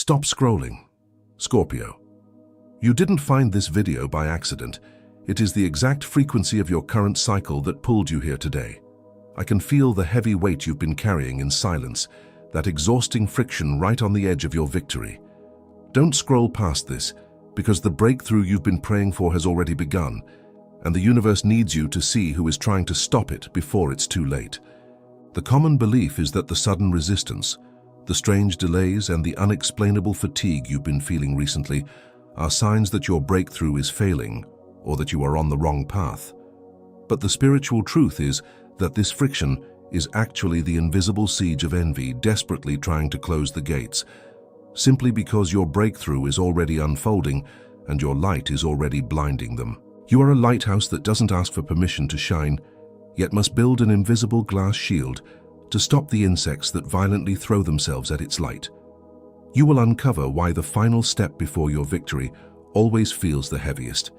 Stop scrolling. Scorpio. You didn't find this video by accident. It is the exact frequency of your current cycle that pulled you here today. I can feel the heavy weight you've been carrying in silence, that exhausting friction right on the edge of your victory. Don't scroll past this, because the breakthrough you've been praying for has already begun, and the universe needs you to see who is trying to stop it before it's too late. The common belief is that the sudden resistance, the strange delays, and the unexplainable fatigue you've been feeling recently are signs that your breakthrough is failing or that you are on the wrong path. But the spiritual truth is that this friction is actually the invisible siege of envy desperately trying to close the gates, simply because your breakthrough is already unfolding and your light is already blinding them. You are a lighthouse that doesn't ask for permission to shine, yet must build an invisible glass shield to stop the insects that violently throw themselves at its light. You will uncover why the final step before your victory always feels the heaviest.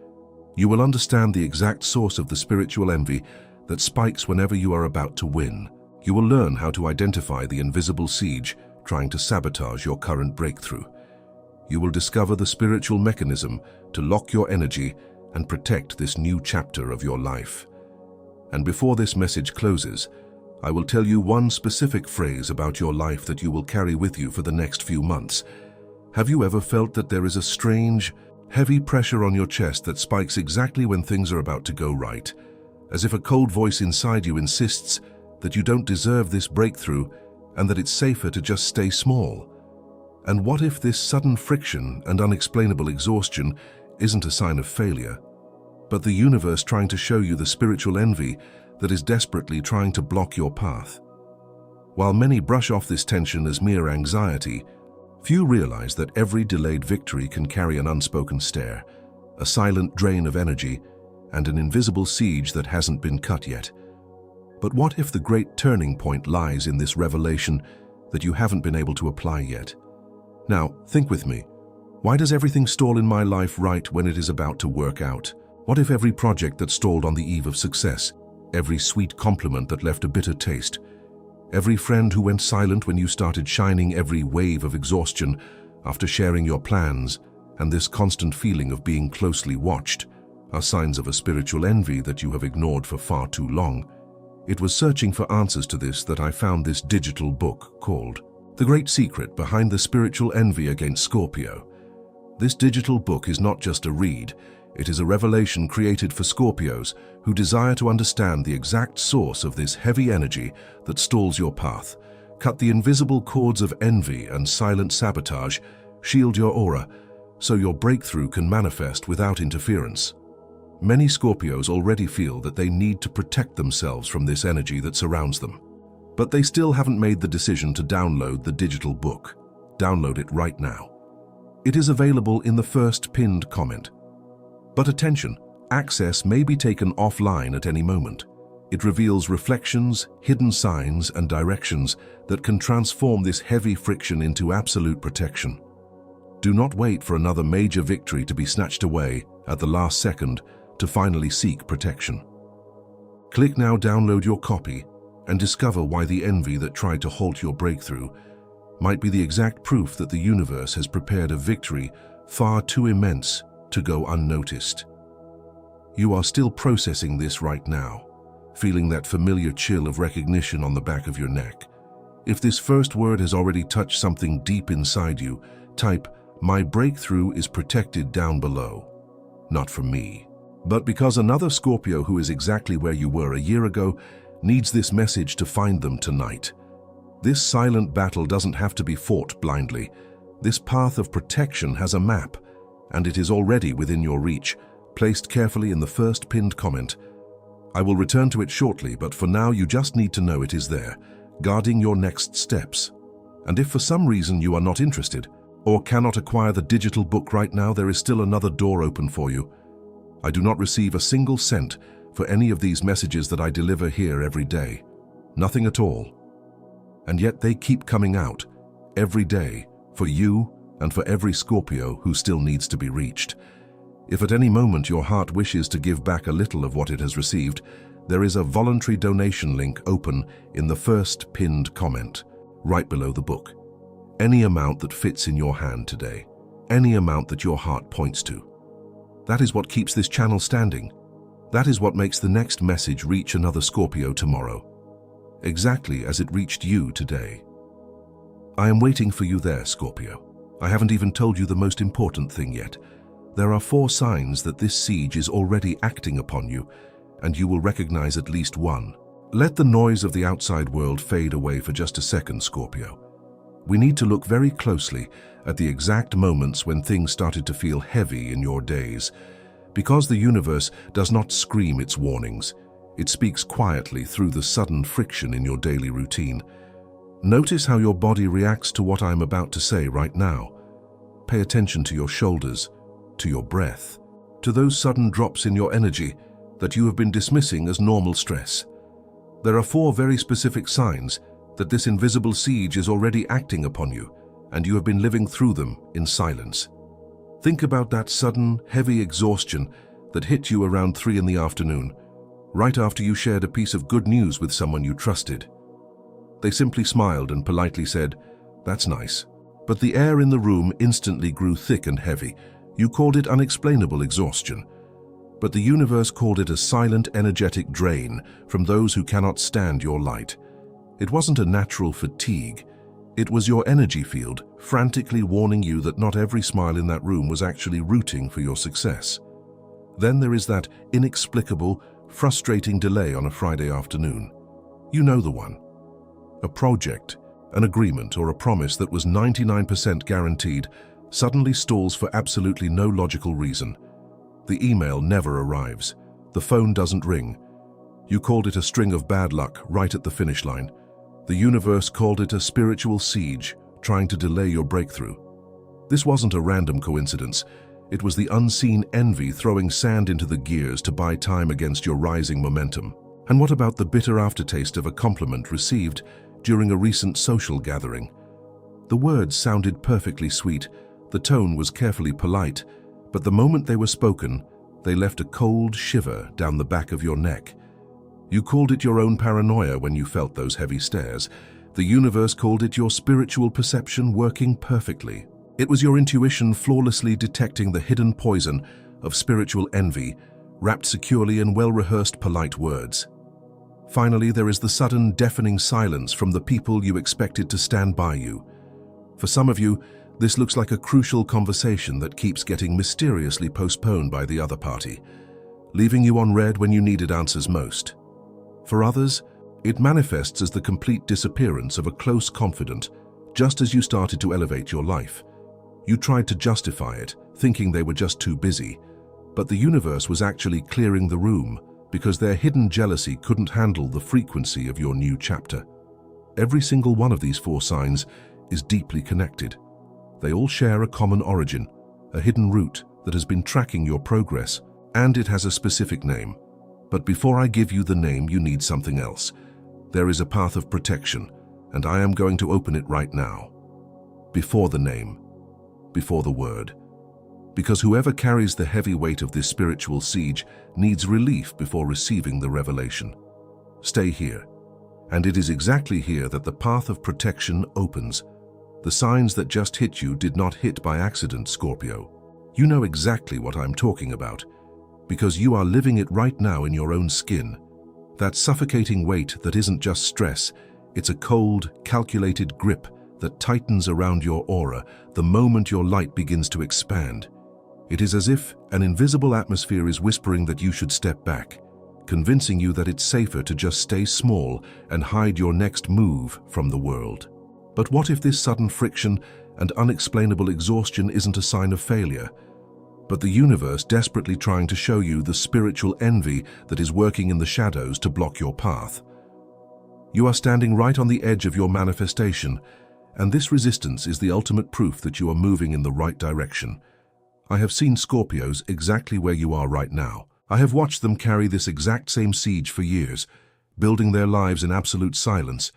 You will understand the exact source of the spiritual envy that spikes whenever you are about to win. You will learn how to identify the invisible siege trying to sabotage your current breakthrough. You will discover the spiritual mechanism to lock your energy and protect this new chapter of your life. And before this message closes, I will tell you one specific phrase about your life that you will carry with you for the next few months. Have you ever felt that there is a strange, heavy pressure on your chest that spikes exactly when things are about to go right? As if a cold voice inside you insists that you don't deserve this breakthrough and that it's safer to just stay small. And what if this sudden friction and unexplainable exhaustion isn't a sign of failure, but the universe trying to show you the spiritual envy that is desperately trying to block your path? While many brush off this tension as mere anxiety, few realize that every delayed victory can carry an unspoken stare, a silent drain of energy, and an invisible siege that hasn't been cut yet. But what if the great turning point lies in this revelation that you haven't been able to apply yet? Now, think with me. Why does everything stall in my life right when it is about to work out? What if every project that stalled on the eve of success, every sweet compliment that left a bitter taste, every friend who went silent when you started shining, every wave of exhaustion after sharing your plans, and this constant feeling of being closely watched, are signs of a spiritual envy that you have ignored for far too long? It was searching for answers to this that I found this digital book called The Great Secret Behind the Spiritual Envy Against Scorpio. This digital book is not just a read, it is a revelation created for Scorpios who desire to understand the exact source of this heavy energy that stalls your path, cut the invisible cords of envy and silent sabotage, shield your aura, so your breakthrough can manifest without interference. Many Scorpios already feel that they need to protect themselves from this energy that surrounds them. But they still haven't made the decision to download the digital book. Download it right now. It is available in the first pinned comment. But attention, access may be taken offline at any moment. It reveals reflections, hidden signs, and directions that can transform this heavy friction into absolute protection. Do not wait for another major victory to be snatched away at the last second to finally seek protection. Click now, download your copy, and discover why the envy that tried to halt your breakthrough might be the exact proof that the universe has prepared a victory far too immense to go unnoticed. You are still processing this right now, feeling that familiar chill of recognition on the back of your neck. If this first word has already touched something deep inside you, type, "My breakthrough is protected," down below. Not from me, but because another Scorpio who is exactly where you were a year ago needs this message to find them tonight. This silent battle doesn't have to be fought blindly. This path of protection has a map, and it is already within your reach, placed carefully in the first pinned comment. I will return to it shortly, but for now you just need to know it is there, guarding your next steps. And if for some reason you are not interested, or cannot acquire the digital book right now, there is still another door open for you. I do not receive a single cent for any of these messages that I deliver here every day. Nothing at all. And yet they keep coming out, every day, for you and for every Scorpio who still needs to be reached. If at any moment your heart wishes to give back a little of what it has received, there is a voluntary donation link open in the first pinned comment, right below the book. Any amount that fits in your hand today. Any amount that your heart points to. That is what keeps this channel standing. That is what makes the next message reach another Scorpio tomorrow, exactly as it reached you today. I am waiting for you there, Scorpio. I haven't even told you the most important thing yet. There are 4 signs that this siege is already acting upon you, and you will recognize at least one. Let the noise of the outside world fade away for just a second, Scorpio. We need to look very closely at the exact moments when things started to feel heavy in your days. Because the universe does not scream its warnings, it speaks quietly through the sudden friction in your daily routine. Notice how your body reacts to what I'm about to say right now. Pay attention to your shoulders, to your breath, to those sudden drops in your energy that you have been dismissing as normal stress. There are 4 very specific signs that this invisible siege is already acting upon you, and you have been living through them in silence. Think about that sudden, heavy exhaustion that hit you around 3 in the afternoon, right after you shared a piece of good news with someone you trusted. They simply smiled and politely said, "That's nice." But the air in the room instantly grew thick and heavy. You called it unexplainable exhaustion, but the universe called it a silent, energetic drain from those who cannot stand your light. It wasn't a natural fatigue. It was your energy field frantically warning you that not every smile in that room was actually rooting for your success. Then there is that inexplicable, frustrating delay on a Friday afternoon. You know the one. A project, an agreement, or a promise that was 99% guaranteed suddenly stalls for absolutely no logical reason. The email never arrives. The phone doesn't ring. You called it a string of bad luck right at the finish line. The universe called it a spiritual siege, trying to delay your breakthrough. This wasn't a random coincidence. It was the unseen envy throwing sand into the gears to buy time against your rising momentum. And what about the bitter aftertaste of a compliment received during a recent social gathering? The words sounded perfectly sweet, the tone was carefully polite, but the moment they were spoken, they left a cold shiver down the back of your neck. You called it your own paranoia when you felt those heavy stares. The universe called it your spiritual perception working perfectly. It was your intuition flawlessly detecting the hidden poison of spiritual envy, wrapped securely in well-rehearsed polite words. Finally, there is the sudden, deafening silence from the people you expected to stand by you. For some of you, this looks like a crucial conversation that keeps getting mysteriously postponed by the other party, leaving you on red when you needed answers most. For others, it manifests as the complete disappearance of a close confidant just as you started to elevate your life. You tried to justify it, thinking they were just too busy, but the universe was actually clearing the room because their hidden jealousy couldn't handle the frequency of your new chapter. Every single one of these 4 signs is deeply connected. They all share a common origin, a hidden root that has been tracking your progress, and it has a specific name. But before I give you the name, you need something else. There is a path of protection, and I am going to open it right now. Before the name, before the word. Because whoever carries the heavy weight of this spiritual siege needs relief before receiving the revelation. Stay here, and it is exactly here that the path of protection opens. The signs that just hit you did not hit by accident, Scorpio. You know exactly what I'm talking about, because you are living it right now in your own skin. That suffocating weight that isn't just stress, it's a cold, calculated grip that tightens around your aura the moment your light begins to expand. It is as if an invisible atmosphere is whispering that you should step back, convincing you that it's safer to just stay small and hide your next move from the world. But what if this sudden friction and unexplainable exhaustion isn't a sign of failure, but the universe desperately trying to show you the spiritual envy that is working in the shadows to block your path? You are standing right on the edge of your manifestation, and this resistance is the ultimate proof that you are moving in the right direction. I have seen Scorpios exactly where you are right now. I have watched them carry this exact same siege for years, building their lives in absolute silence,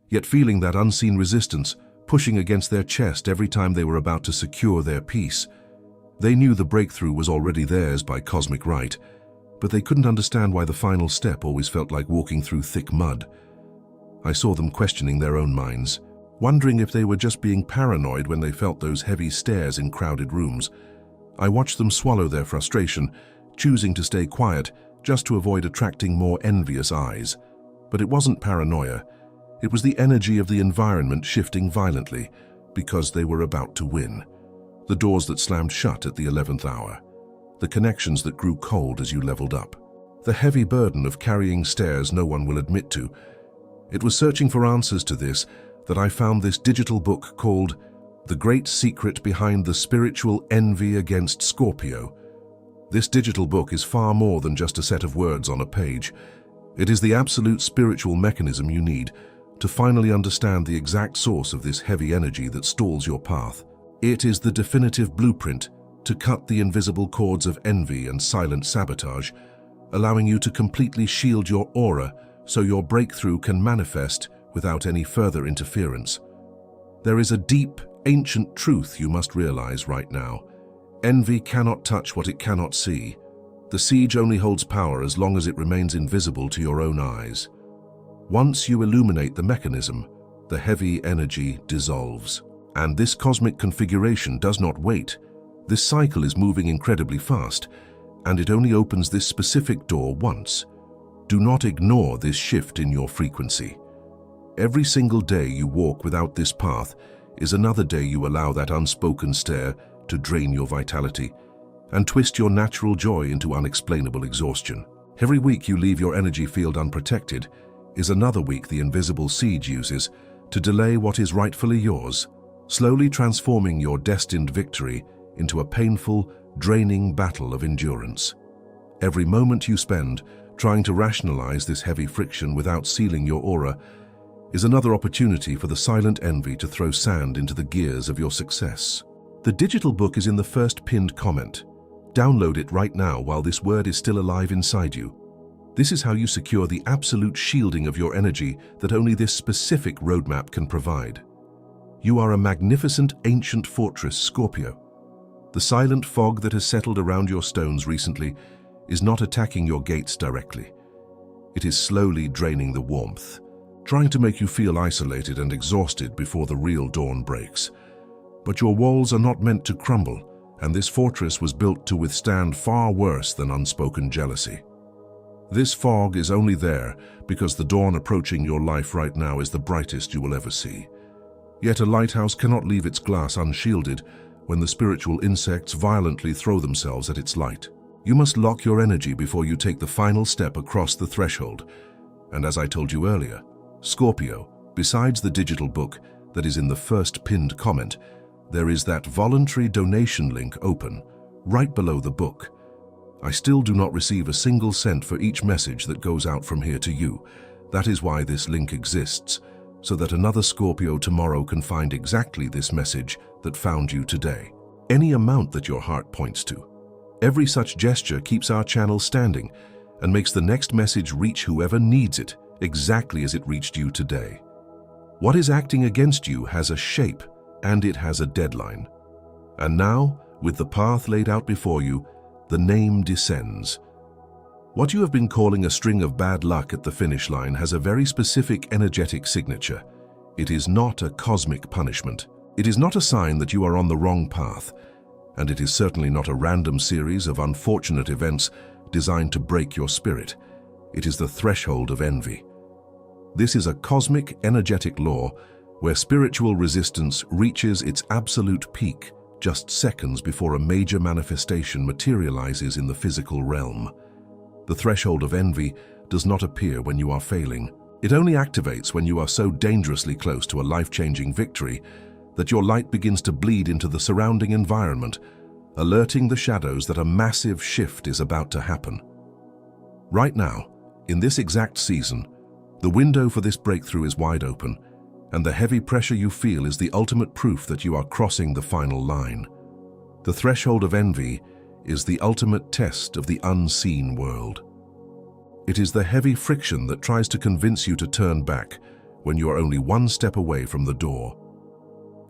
yet feeling that unseen resistance pushing against their chest every time they were about to secure their peace. They knew the breakthrough was already theirs by cosmic right, but they couldn't understand why the final step always felt like walking through thick mud. I saw them questioning their own minds, wondering if they were just being paranoid when they felt those heavy stares in crowded rooms. I watched them swallow their frustration, choosing to stay quiet just to avoid attracting more envious eyes. But it wasn't paranoia. It was the energy of the environment shifting violently because they were about to win. The doors that slammed shut at the 11th hour. The connections that grew cold as you leveled up. The heavy burden of carrying stairs no one will admit to. It was searching for answers to this that I found this digital book called The Great Secret Behind the Spiritual Envy Against Scorpio. This digital book is far more than just a set of words on a page. It is the absolute spiritual mechanism you need to finally understand the exact source of this heavy energy that stalls your path. It is the definitive blueprint to cut the invisible cords of envy and silent sabotage, allowing you to completely shield your aura so your breakthrough can manifest without any further interference. There is a deep, ancient truth you must realize right now. Envy cannot touch what it cannot see. The siege only holds power as long as it remains invisible to your own eyes. Once you illuminate the mechanism, the heavy energy dissolves. And this cosmic configuration does not wait. This cycle is moving incredibly fast, and it only opens this specific door once. Do not ignore this shift in your frequency. Every single day you walk without this path is another day you allow that unspoken stare to drain your vitality and twist your natural joy into unexplainable exhaustion. Every week you leave your energy field unprotected is another week the invisible siege uses to delay what is rightfully yours, slowly transforming your destined victory into a painful, draining battle of endurance. Every moment you spend trying to rationalize this heavy friction without sealing your aura is another opportunity for the silent envy to throw sand into the gears of your success. The digital book is in the first pinned comment. Download it right now while this word is still alive inside you. This is how you secure the absolute shielding of your energy that only this specific roadmap can provide. You are a magnificent ancient fortress, Scorpio. The silent fog that has settled around your stones recently is not attacking your gates directly. It is slowly draining the warmth, trying to make you feel isolated and exhausted before the real dawn breaks. But your walls are not meant to crumble, and this fortress was built to withstand far worse than unspoken jealousy. This fog is only there because the dawn approaching your life right now is the brightest you will ever see. Yet a lighthouse cannot leave its glass unshielded when the spiritual insects violently throw themselves at its light. You must lock your energy before you take the final step across the threshold. And as I told you earlier, Scorpio, besides the digital book that is in the first pinned comment, there is that voluntary donation link open, right below the book. I still do not receive a single cent for each message that goes out from here to you. That is why this link exists, so that another Scorpio tomorrow can find exactly this message that found you today. Any amount that your heart points to. Every such gesture keeps our channel standing and makes the next message reach whoever needs it, exactly as it reached you today. What is acting against you has a shape, and it has a deadline. And now, with the path laid out before you, the name descends. What you have been calling a string of bad luck at the finish line has a very specific energetic signature. It is not a cosmic punishment. It is not a sign that you are on the wrong path, and it is certainly not a random series of unfortunate events designed to break your spirit. It is the threshold of envy. This is a cosmic, energetic law where spiritual resistance reaches its absolute peak just seconds before a major manifestation materializes in the physical realm. The threshold of envy does not appear when you are failing. It only activates when you are so dangerously close to a life-changing victory that your light begins to bleed into the surrounding environment, alerting the shadows that a massive shift is about to happen. Right now, in this exact season, the window for this breakthrough is wide open, and the heavy pressure you feel is the ultimate proof that you are crossing the final line. The threshold of envy is the ultimate test of the unseen world. It is the heavy friction that tries to convince you to turn back when you are only one step away from the door.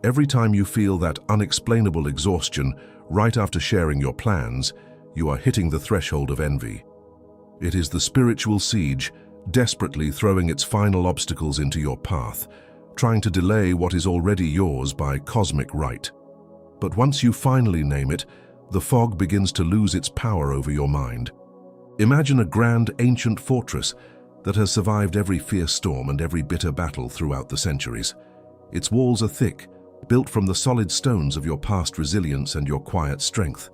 Every time you feel that unexplainable exhaustion right after sharing your plans, you are hitting the threshold of envy. It is the spiritual siege desperately throwing its final obstacles into your path, trying to delay what is already yours by cosmic right. But once you finally name it, the fog begins to lose its power over your mind. Imagine a grand ancient fortress that has survived every fierce storm and every bitter battle throughout the centuries. Its walls are thick, built from the solid stones of your past resilience and your quiet strength.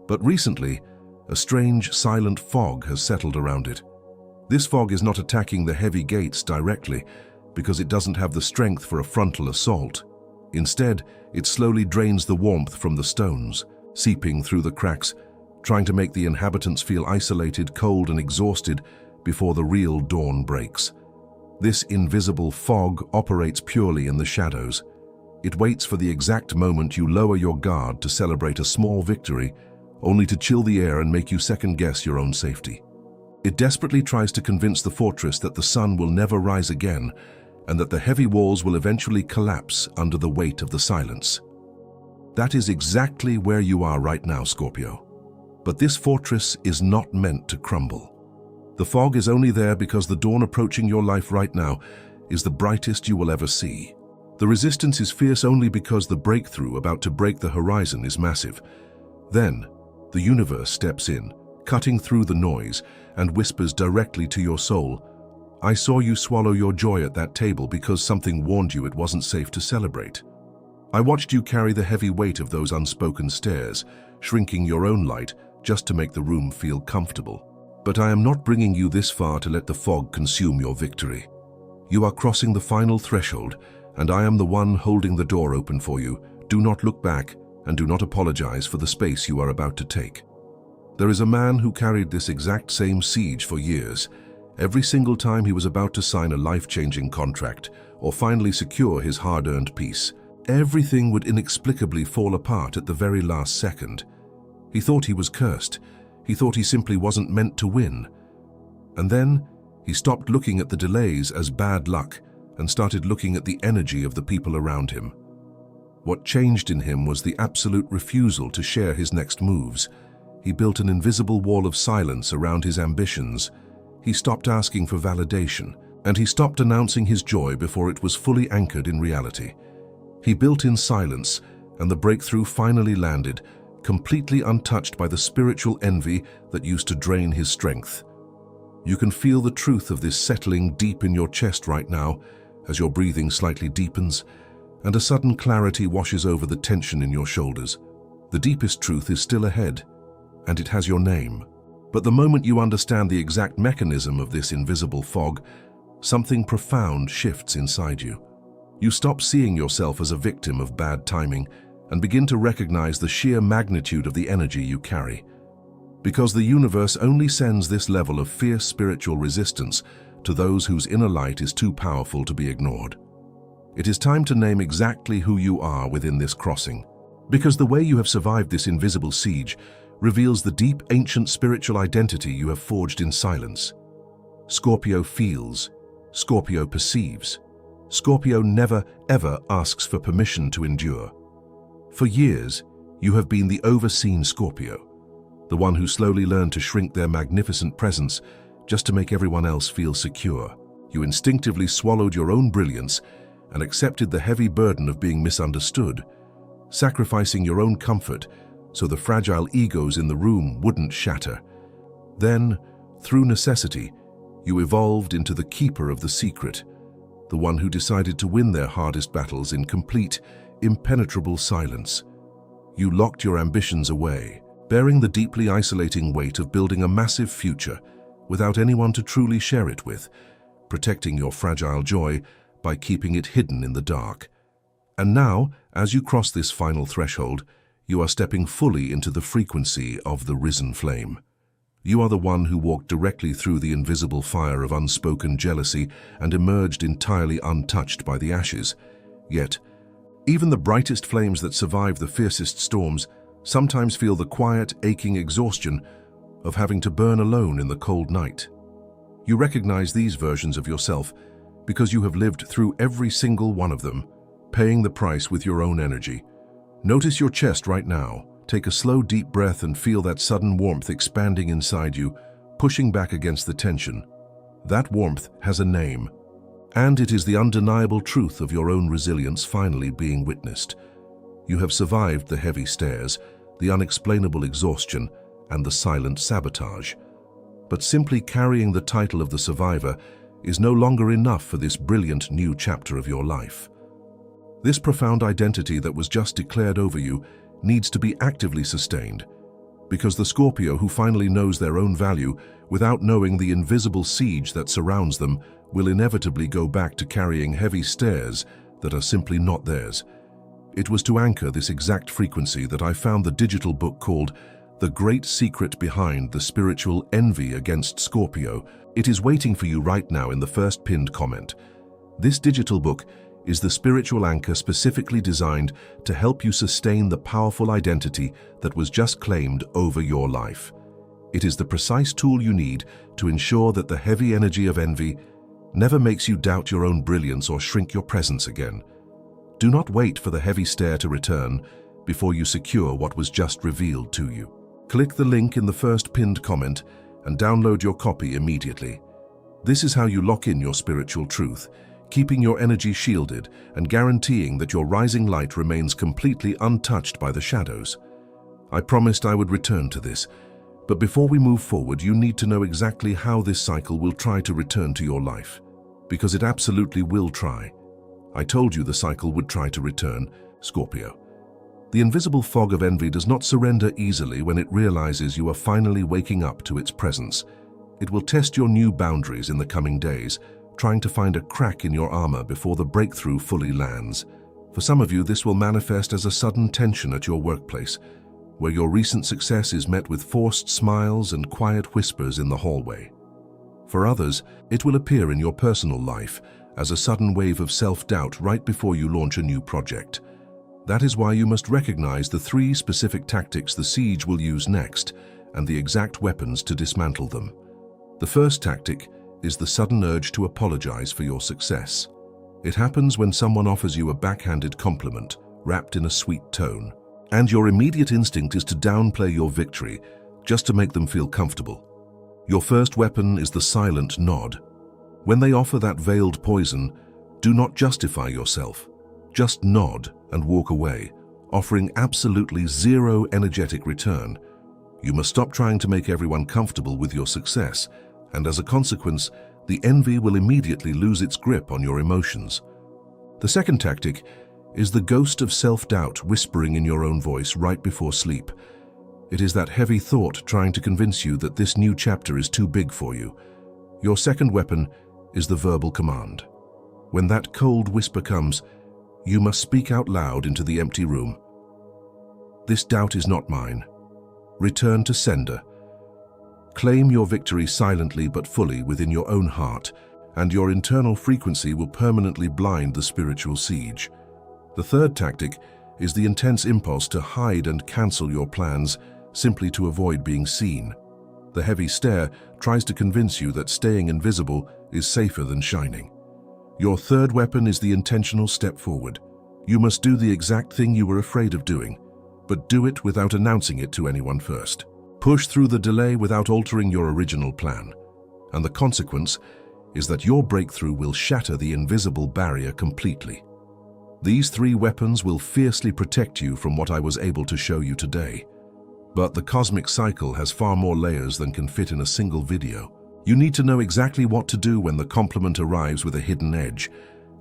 But recently, a strange, silent fog has settled around it. This fog is not attacking the heavy gates directly because it doesn't have the strength for a frontal assault. Instead, it slowly drains the warmth from the stones, seeping through the cracks, trying to make the inhabitants feel isolated, cold, and exhausted before the real dawn breaks. This invisible fog operates purely in the shadows. It waits for the exact moment you lower your guard to celebrate a small victory, only to chill the air and make you second-guess your own safety. It desperately tries to convince the fortress that the sun will never rise again and that the heavy walls will eventually collapse under the weight of the silence. That is exactly where you are right now, Scorpio. But this fortress is not meant to crumble. The fog is only there because the dawn approaching your life right now is the brightest you will ever see. The resistance is fierce only because the breakthrough about to break the horizon is massive. Then, the universe steps in, cutting through the noise, and whispers directly to your soul, "I saw you swallow your joy at that table because something warned you it wasn't safe to celebrate. I watched you carry the heavy weight of those unspoken stares, shrinking your own light just to make the room feel comfortable. But I am not bringing you this far to let the fog consume your victory. You are crossing the final threshold, and I am the one holding the door open for you. Do not look back, and do not apologize for the space you are about to take." There is a man who carried this exact same siege for years. Every single time he was about to sign a life-changing contract or finally secure his hard-earned peace, everything would inexplicably fall apart at the very last second. He thought he was cursed. He thought he simply wasn't meant to win. And then he stopped looking at the delays as bad luck and started looking at the energy of the people around him. What changed in him was the absolute refusal to share his next moves. He built an invisible wall of silence around his ambitions. He stopped asking for validation, and he stopped announcing his joy before it was fully anchored in reality. He built in silence, and the breakthrough finally landed, completely untouched by the spiritual envy that used to drain his strength. You can feel the truth of this settling deep in your chest right now, as your breathing slightly deepens, and a sudden clarity washes over the tension in your shoulders. The deepest truth is still ahead, and it has your name. But the moment you understand the exact mechanism of this invisible fog, something profound shifts inside you. You stop seeing yourself as a victim of bad timing and begin to recognize the sheer magnitude of the energy you carry. Because the universe only sends this level of fierce spiritual resistance to those whose inner light is too powerful to be ignored. It is time to name exactly who you are within this crossing, because the way you have survived this invisible siege reveals the deep, ancient spiritual identity you have forged in silence. Scorpio feels. Scorpio perceives. Scorpio never, ever asks for permission to endure. For years, you have been the overseen Scorpio, the one who slowly learned to shrink their magnificent presence just to make everyone else feel secure. You instinctively swallowed your own brilliance and accepted the heavy burden of being misunderstood, sacrificing your own comfort so the fragile egos in the room wouldn't shatter. Then, through necessity, you evolved into the keeper of the secret, the one who decided to win their hardest battles in complete, impenetrable silence. You locked your ambitions away, bearing the deeply isolating weight of building a massive future without anyone to truly share it with, protecting your fragile joy by keeping it hidden in the dark. And now, as you cross this final threshold, you are stepping fully into the frequency of the risen flame. You are the one who walked directly through the invisible fire of unspoken jealousy and emerged entirely untouched by the ashes. Yet, even the brightest flames that survive the fiercest storms sometimes feel the quiet, aching exhaustion of having to burn alone in the cold night. You recognize these versions of yourself because you have lived through every single one of them, paying the price with your own energy. Notice your chest right now. Take a slow, deep breath and feel that sudden warmth expanding inside you, pushing back against the tension. That warmth has a name, And it is the undeniable truth of your own resilience finally being witnessed. You have survived the heavy stairs, the unexplainable exhaustion, and the silent sabotage. But simply carrying the title of the survivor is no longer enough for this brilliant new chapter of your life. This profound identity that was just declared over you needs to be actively sustained, because the Scorpio who finally knows their own value without knowing the invisible siege that surrounds them will inevitably go back to carrying heavy stairs that are simply not theirs. It was to anchor this exact frequency that I found the digital book called The Great Secret Behind the Spiritual Envy Against Scorpio. It is waiting for you right now in the first pinned comment. This digital book is the spiritual anchor specifically designed to help you sustain the powerful identity that was just claimed over your life. It is the precise tool you need to ensure that the heavy energy of envy never makes you doubt your own brilliance or shrink your presence again. Do not wait for the heavy stare to return before you secure what was just revealed to you. Click the link in the first pinned comment and download your copy immediately. This is how you lock in your spiritual truth, keeping your energy shielded and guaranteeing that your rising light remains completely untouched by the shadows. I promised I would return to this, but before we move forward, you need to know exactly how this cycle will try to return to your life, because it absolutely will try. I told you the cycle would try to return, Scorpio. The invisible fog of envy does not surrender easily when it realizes you are finally waking up to its presence. It will test your new boundaries in the coming days, trying to find a crack in your armor before the breakthrough fully lands. For some of you, this will manifest as a sudden tension at your workplace, where your recent success is met with forced smiles and quiet whispers in the hallway. For others, it will appear in your personal life as a sudden wave of self-doubt right before you launch a new project. That is why you must recognize the 3 specific tactics the siege will use next and the exact weapons to dismantle them. The first tactic is the sudden urge to apologize for your success. It happens when someone offers you a backhanded compliment wrapped in a sweet tone, and your immediate instinct is to downplay your victory just to make them feel comfortable. Your first weapon is the silent nod. When they offer that veiled poison, do not justify yourself. Just nod and walk away, offering absolutely zero energetic return. You must stop trying to make everyone comfortable with your success, and as a consequence, the envy will immediately lose its grip on your emotions. The second tactic is the ghost of self-doubt whispering in your own voice right before sleep. It is that heavy thought trying to convince you that this new chapter is too big for you. Your second weapon is the verbal command. When that cold whisper comes, you must speak out loud into the empty room. This doubt is not mine. Return to sender. Claim your victory silently but fully within your own heart, and your internal frequency will permanently blind the spiritual siege. The third tactic is the intense impulse to hide and cancel your plans simply to avoid being seen. The heavy stare tries to convince you that staying invisible is safer than shining. Your third weapon is the intentional step forward. You must do the exact thing you were afraid of doing, but do it without announcing it to anyone first. Push through the delay without altering your original plan, and the consequence is that your breakthrough will shatter the invisible barrier completely. These 3 weapons will fiercely protect you from what I was able to show you today. But the cosmic cycle has far more layers than can fit in a single video. You need to know exactly what to do when the compliment arrives with a hidden edge,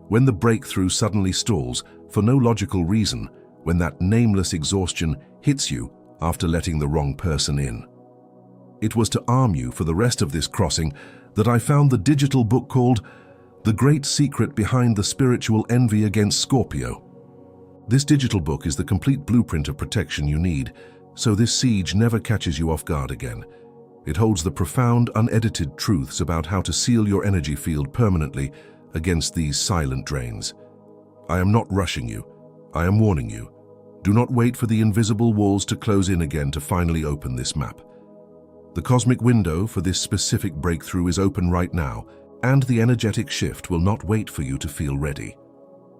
when the breakthrough suddenly stalls for no logical reason, when that nameless exhaustion hits you after letting the wrong person in. It was to arm you for the rest of this crossing that I found the digital book called The Great Secret Behind the Spiritual Envy Against Scorpio. This digital book is the complete blueprint of protection you need, so this siege never catches you off guard again. It holds the profound, unedited truths about how to seal your energy field permanently against these silent drains. I am not rushing you. I am warning you. Do not wait for the invisible walls to close in again to finally open this map. The cosmic window for this specific breakthrough is open right now, and the energetic shift will not wait for you to feel ready.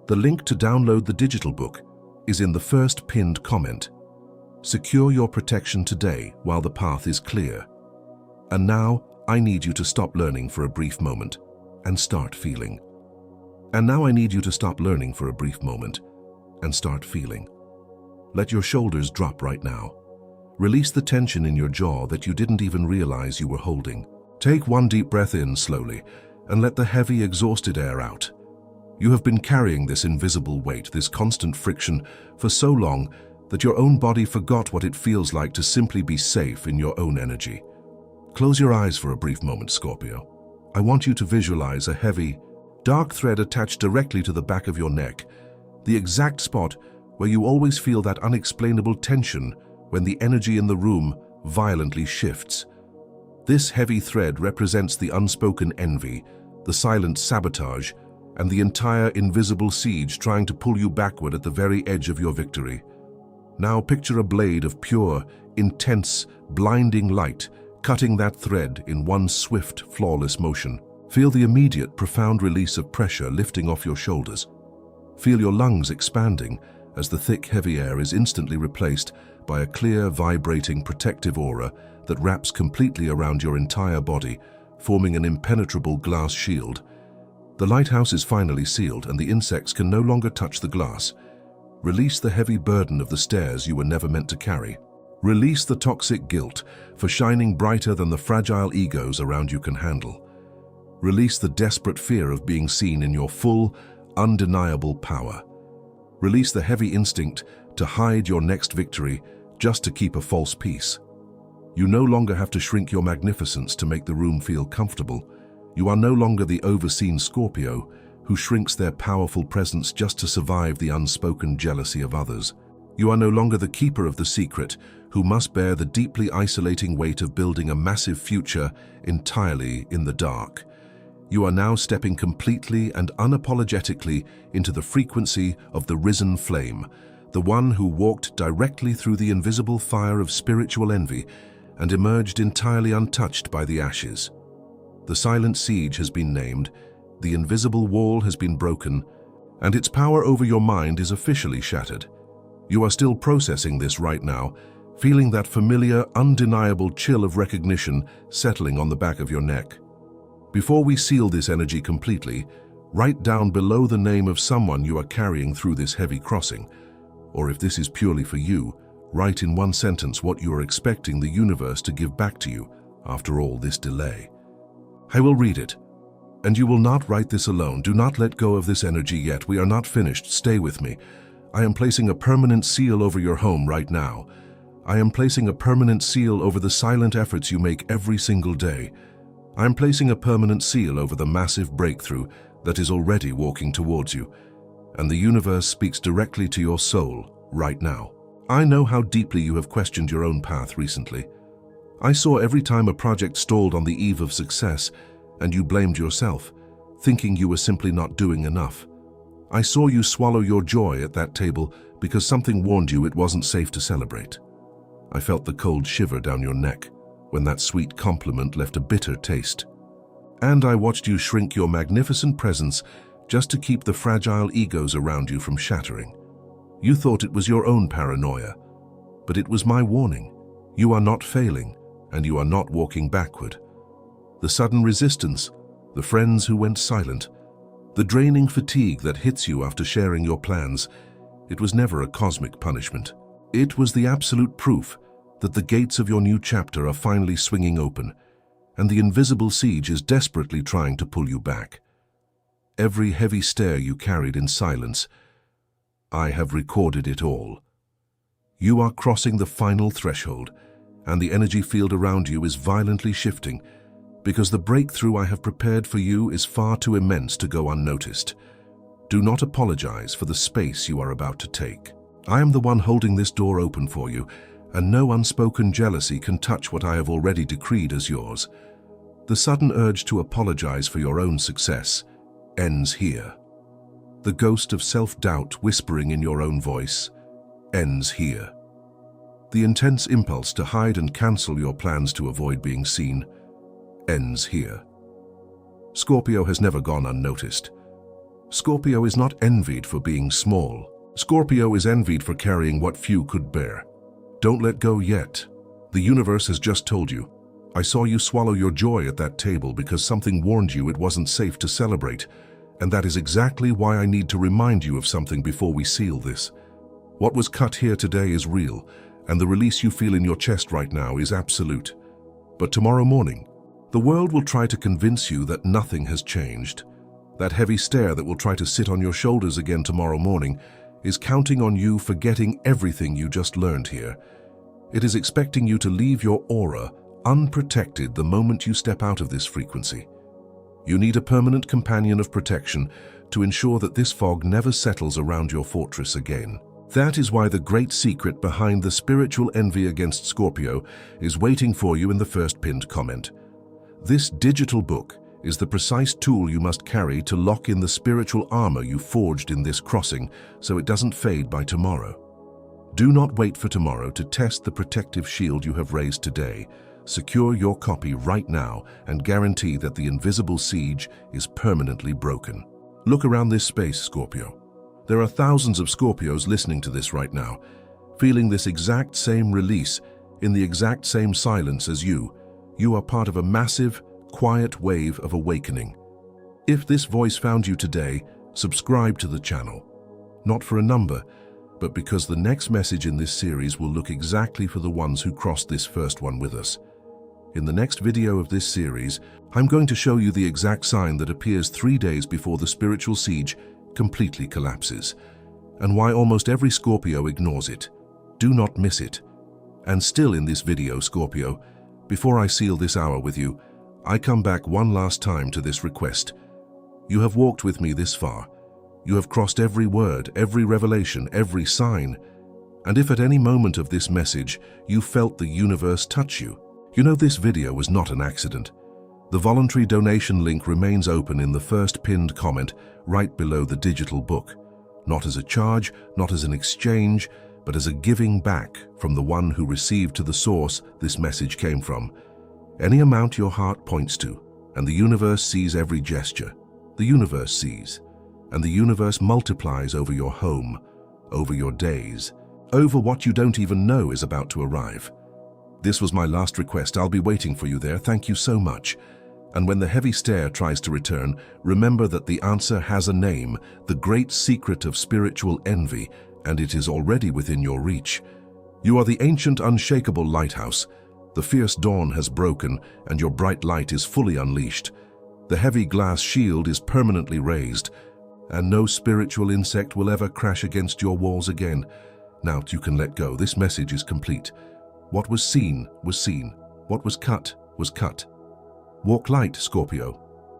The link to download the digital book is in the first pinned comment. Secure your protection today while the path is clear. And now, I need you to stop learning for a brief moment and start feeling. And now I need you to stop learning for a brief moment and start feeling. Let your shoulders drop right now. Release the tension in your jaw that you didn't even realize you were holding. Take one deep breath in slowly and let the heavy, exhausted air out. You have been carrying this invisible weight, this constant friction, for so long that your own body forgot what it feels like to simply be safe in your own energy. Close your eyes for a brief moment, Scorpio. I want you to visualize a heavy, dark thread attached directly to the back of your neck, the exact spot where you always feel that unexplainable tension when the energy in the room violently shifts. This heavy thread represents the unspoken envy, the silent sabotage, and the entire invisible siege trying to pull you backward at the very edge of your victory. Now picture a blade of pure, intense, blinding light cutting that thread in one swift, flawless motion. Feel the immediate, profound release of pressure lifting off your shoulders. Feel your lungs expanding as the thick, heavy air is instantly replaced by a clear, vibrating, protective aura that wraps completely around your entire body, forming an impenetrable glass shield. The lighthouse is finally sealed and the insects can no longer touch the glass. Release the heavy burden of the stairs you were never meant to carry. Release the toxic guilt for shining brighter than the fragile egos around you can handle. Release the desperate fear of being seen in your full, undeniable power. Release the heavy instinct to hide your next victory just to keep a false peace. You no longer have to shrink your magnificence to make the room feel comfortable. You are no longer the overseen Scorpio who shrinks their powerful presence just to survive the unspoken jealousy of others. You are no longer the keeper of the secret who must bear the deeply isolating weight of building a massive future entirely in the dark. You are now stepping completely and unapologetically into the frequency of the risen flame, the one who walked directly through the invisible fire of spiritual envy and emerged entirely untouched by the ashes. The silent siege has been named, the invisible wall has been broken, and its power over your mind is officially shattered. You are still processing this right now, feeling that familiar, undeniable chill of recognition settling on the back of your neck. Before we seal this energy completely, write down below the name of someone you are carrying through this heavy crossing. Or if this is purely for you, write in one sentence what you are expecting the universe to give back to you after all this delay. I will read it. And you will not write this alone. Do not let go of this energy yet. We are not finished. Stay with me. I am placing a permanent seal over your home right now. I am placing a permanent seal over the silent efforts you make every single day. I am placing a permanent seal over the massive breakthrough that is already walking towards you. And the universe speaks directly to your soul right now. I know how deeply you have questioned your own path recently. I saw every time a project stalled on the eve of success and you blamed yourself, thinking you were simply not doing enough. I saw you swallow your joy at that table because something warned you it wasn't safe to celebrate. I felt the cold shiver down your neck when that sweet compliment left a bitter taste. And I watched you shrink your magnificent presence just to keep the fragile egos around you from shattering. You thought it was your own paranoia, but it was my warning. You are not failing, and you are not walking backward. The sudden resistance, the friends who went silent, the draining fatigue that hits you after sharing your plans, it was never a cosmic punishment. It was the absolute proof that the gates of your new chapter are finally swinging open, and the invisible siege is desperately trying to pull you back. Every heavy stair you carried in silence, I have recorded it all. You are crossing the final threshold, and the energy field around you is violently shifting, because the breakthrough I have prepared for you is far too immense to go unnoticed. Do not apologize for the space you are about to take. I am the one holding this door open for you, and no unspoken jealousy can touch what I have already decreed as yours. The sudden urge to apologize for your own success ends here. The ghost of self-doubt whispering in your own voice ends here. The intense impulse to hide and cancel your plans to avoid being seen ends here. Scorpio has never gone unnoticed. Scorpio is not envied for being small. Scorpio is envied for carrying what few could bear. Don't let go yet. The universe has just told you. I saw you swallow your joy at that table because something warned you it wasn't safe to celebrate. And that is exactly why I need to remind you of something before we seal this. What was cut here today is real, and the release you feel in your chest right now is absolute. But tomorrow morning, the world will try to convince you that nothing has changed. That heavy stare that will try to sit on your shoulders again tomorrow morning is counting on you forgetting everything you just learned here. It is expecting you to leave your aura unprotected the moment you step out of this frequency. You need a permanent companion of protection to ensure that this fog never settles around your fortress again. That is why the great secret behind the spiritual envy against Scorpio is waiting for you in the first pinned comment. This digital book is the precise tool you must carry to lock in the spiritual armor you forged in this crossing so it doesn't fade by tomorrow. Do not wait for tomorrow to test the protective shield you have raised today. Secure your copy right now and guarantee that the invisible siege is permanently broken. Look around this space, Scorpio. There are thousands of Scorpios listening to this right now, feeling this exact same release in the exact same silence as you. You are part of a massive, quiet wave of awakening. If this voice found you today, subscribe to the channel. Not for a number, but because the next message in this series will look exactly for the ones who crossed this first one with us. In the next video of this series, I'm going to show you the exact sign that appears 3 days before the spiritual siege completely collapses, and why almost every Scorpio ignores it. Do not miss it. And still in this video, Scorpio, before I seal this hour with you, I come back one last time to this request. You have walked with me this far. You have crossed every word, every revelation, every sign. And if at any moment of this message you felt the universe touch you, you know this video was not an accident. The voluntary donation link remains open in the first pinned comment right below the digital book. Not as a charge, not as an exchange, but as a giving back from the one who received to the source this message came from. Any amount your heart points to, and the universe sees every gesture. The universe sees, and the universe multiplies over your home, over your days, over what you don't even know is about to arrive. This was my last request. I'll be waiting for you there. Thank you so much. And when the heavy stare tries to return, remember that the answer has a name, the great secret of spiritual envy, and it is already within your reach. You are the ancient, unshakable lighthouse. The fierce dawn has broken, and your bright light is fully unleashed. The heavy glass shield is permanently raised, and no spiritual insect will ever crash against your walls again. Now you can let go. This message is complete. What was seen was seen. What was cut was cut. Walk light, Scorpio.